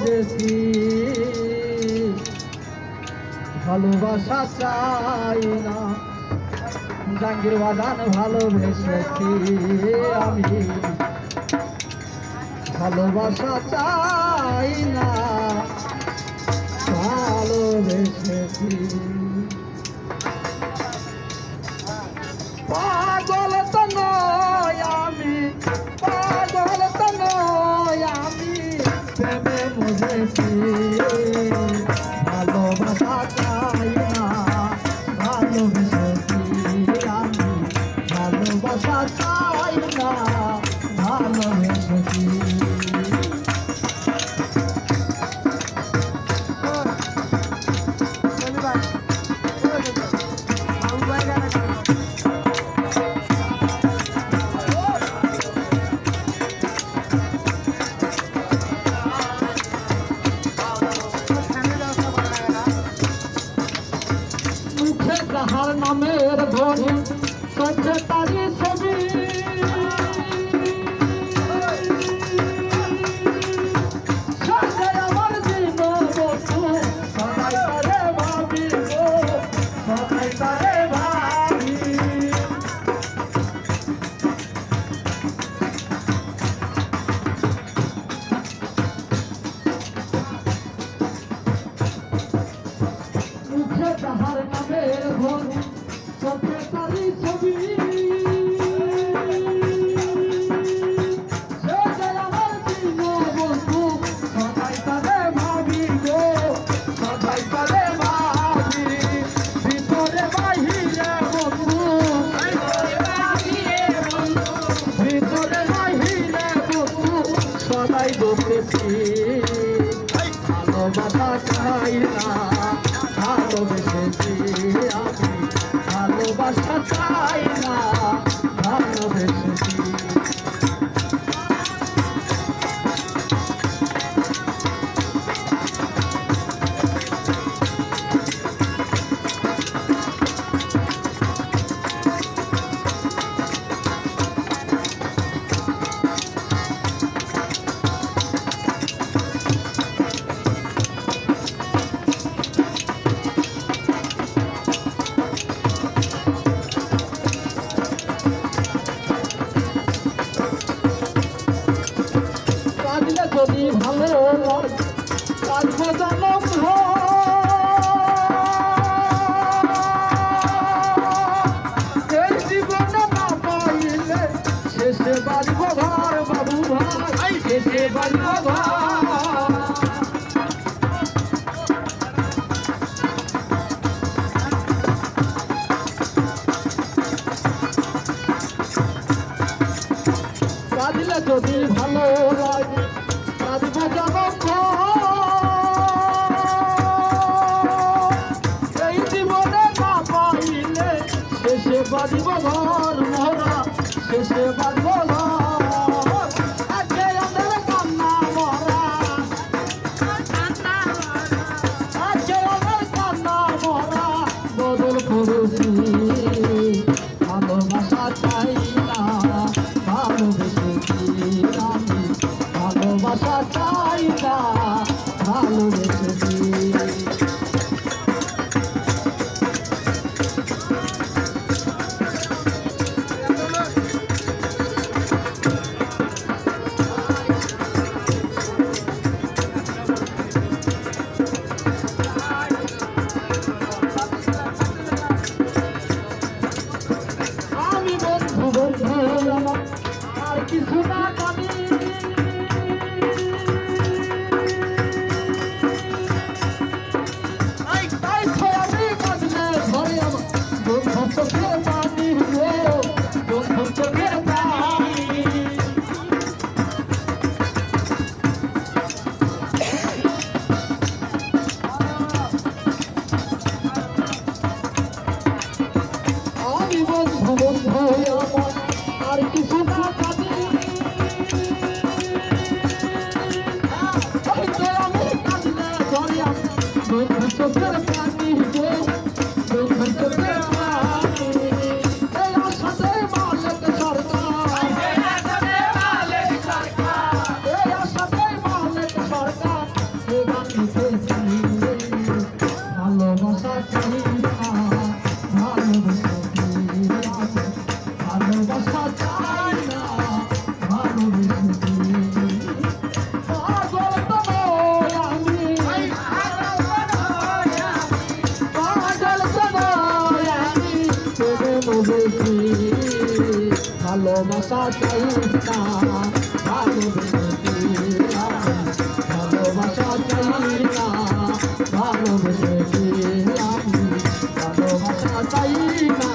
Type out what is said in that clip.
বুঝেছি ভালোবাসা চাই না জাঙ্গির বাজান ভালোবেসেছি আমি ভালোবাসা চাই না ভালোবেসেছি পাগল তো নয় আমি পাগল তো নয় আমি প্রেমে বুঝেছি ভালোবাসা চাই না ভালোবেসেছি আমি ভালোবাসা চাই না ভালোবেসেছি যাহার নামের ধরে চোখে তারি ছবি আমার জীবন বন্ধু সবাই তারে ভাবি গো সবাই তারে ভাবি মুখে যাহার নামের ধরে চোখে তারি ছবি সে যে আমার জীবন বন্ধু সবাই তারে ভাবি গো সবাই তারে ভাবি ভিতরে বাহিরে বন্ধু ভিতরে বাহিরে বন্ধু সবাই বসেছি ভালোবাসা চাই না ভালোবেসেছি আমি ভালোবাসা চাই না ভালোবেসেছি যদি ভালো কাজে জনম এই জীবনে না পাইলে শেষে বাড়িব ঘর বাবু ভাই শেষে বাড়িব ঘর কাঁদলে যদি ভালো লাগে কাঁদবো এই জীবনে না পাইলে শেষে বাঁধব ঘর মোরা শেষে বাঁধব ঘর আজকে আমাদের কান্না মরা আজকে আমাদের কান্না মরা বদল করেছি ভালোবাসা চাই না ভালোবেসেছি আমি ভালোবাসা চাই এ গান লিখেছি ভালোবাসা চাই না ভালোবেসেছি ভালোবাসা চাই না ভালোবেসেছি পাগল তো নই আমি পাগল তো নই আমি প্রেমে মজেছি ভালোবাসা চাই না ভালোবেসেছি ভালোবাসা চাই না ভালোবেসেছি আমি ভালোবাসা চাই না